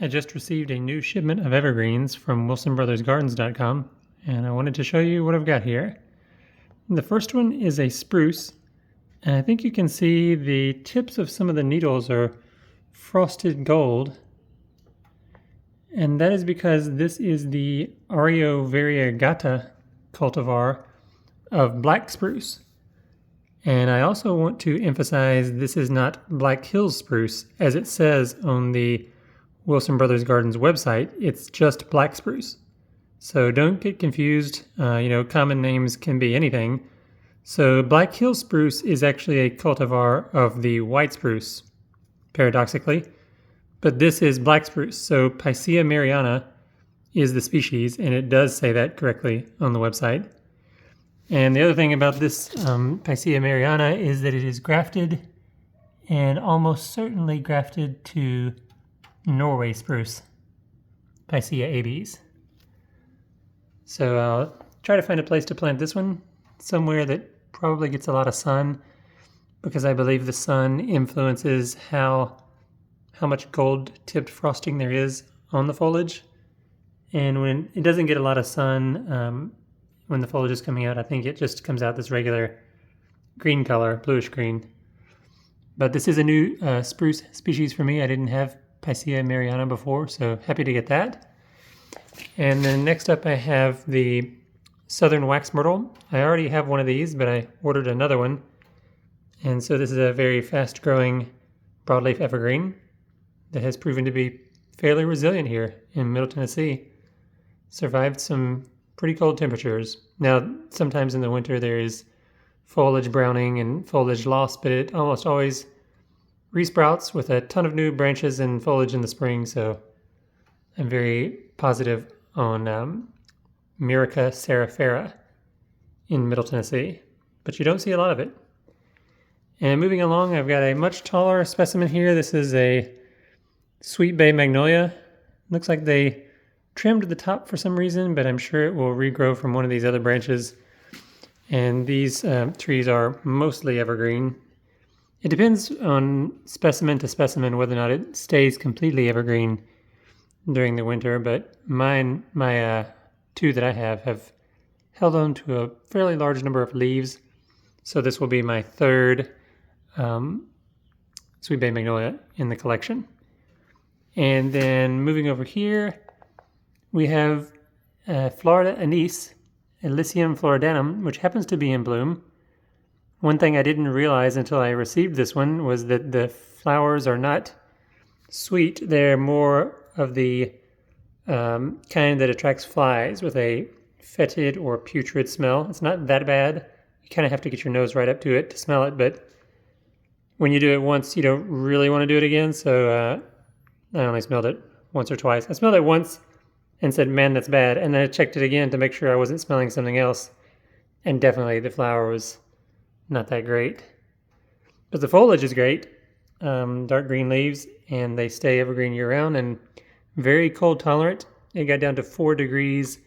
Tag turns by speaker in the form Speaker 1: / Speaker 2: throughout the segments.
Speaker 1: I just received a new shipment of evergreens from wilsonbrothersgardens.com, and I wanted to show you what I've got here. The first one is a spruce, and I think you can see the tips of some of the needles are frosted gold, and that is because this is the Ario variegata cultivar of black spruce. And I also want to emphasize this is not Black Hills spruce, as it says on the Wilson Brothers Gardens website. It's just black spruce. So don't get confused. Common names can be anything. So Black Hills spruce is actually a cultivar of the white spruce, paradoxically. But this is black spruce. So Picea mariana is the species, and it does say that correctly on the website. And the other thing about this Picea mariana is that it is grafted, and almost certainly grafted to Norway spruce, Picea abies. So I'll try to find a place to plant this one, somewhere that probably gets a lot of sun, because I believe the sun influences how much gold-tipped frosting there is on the foliage. And when it doesn't get a lot of sun, when the foliage is coming out, I think it just comes out this regular green color, bluish green. But this is a new spruce species for me. I didn't have Picea mariana before, so happy to get that. And then next up I have the southern wax myrtle. I already have one of these, but I ordered another one. And so this is a very fast-growing broadleaf evergreen that has proven to be fairly resilient here in Middle Tennessee. Survived some pretty cold temperatures. Now, sometimes in the winter there is foliage browning and foliage loss, but it almost always resprouts with a ton of new branches and foliage in the spring, so I'm very positive on Myrica cerifera in Middle Tennessee, but you don't see a lot of it. And moving along, I've got a much taller specimen here. This is a Sweet Bay magnolia. Looks like they trimmed the top for some reason, but I'm sure it will regrow from one of these other branches. And these trees are mostly evergreen. It depends on specimen to specimen whether or not it stays completely evergreen during the winter, but my two that I have held on to a fairly large number of leaves. So this will be my third Sweet Bay magnolia in the collection. And then moving over here, we have Florida anise, Elysium floridanum, which happens to be in bloom. One thing I didn't realize until I received this one was that the flowers are not sweet. They're more of the kind that attracts flies with a fetid or putrid smell. It's not that bad. You kind of have to get your nose right up to it to smell it, but when you do it once, you don't really want to do it again. So I only smelled it once or twice. I smelled it once and said, man, that's bad. And then I checked it again to make sure I wasn't smelling something else. And definitely the flower was not that great. But the foliage is great. Dark green leaves, and they stay evergreen year-round and very cold tolerant. It got down to 4 degrees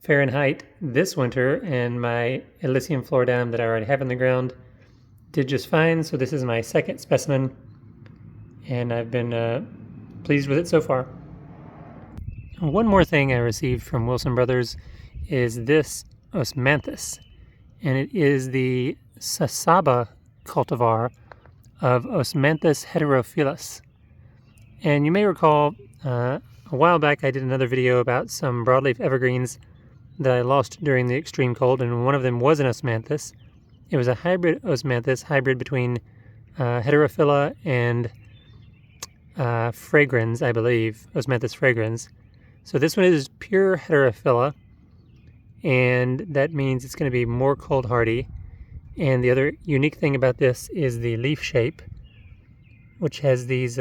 Speaker 1: Fahrenheit this winter, and my Elysium floridanum that I already have in the ground did just fine. So this is my second specimen, and I've been pleased with it so far. One more thing I received from Wilson Brothers is this osmanthus, and it is the Sasaba cultivar of Osmanthus heterophyllus. And you may recall a while back I did another video about some broadleaf evergreens that I lost during the extreme cold, and one of them was an osmanthus. It was a hybrid osmanthus, hybrid between heterophylla and fragrans, I believe, Osmanthus fragrans. So this one is pure heterophylla, and that means it's going to be more cold hardy. And the other unique thing about this is the leaf shape, which has these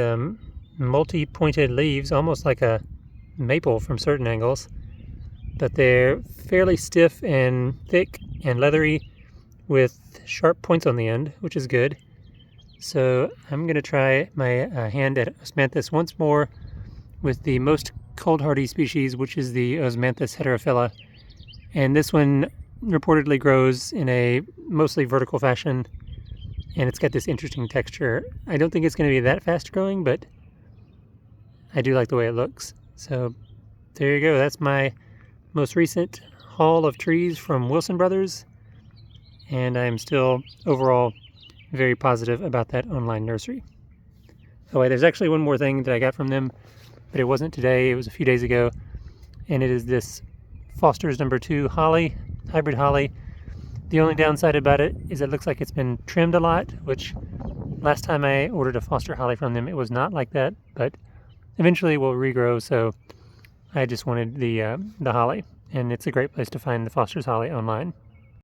Speaker 1: multi-pointed leaves, almost like a maple from certain angles, but they're fairly stiff and thick and leathery with sharp points on the end, which is good. So I'm going to try my hand at osmanthus once more with the most cold hardy species, which is the Osmanthus heterophylla. And this one reportedly grows in a mostly vertical fashion, and it's got this interesting texture. I don't think it's going to be that fast growing, but I do like the way it looks. So there you go. That's my most recent haul of trees from Wilson Brothers, and I'm still overall very positive about that online nursery. Oh wait, there's actually one more thing that I got from them, but it wasn't today, it was a few days ago, and it is this Foster's No. 2 holly, hybrid holly. The only downside about it is it looks like it's been trimmed a lot, which last time I ordered a Foster holly from them, it was not like that, but eventually it will regrow, so I just wanted the holly, and it's a great place to find the Foster's holly online.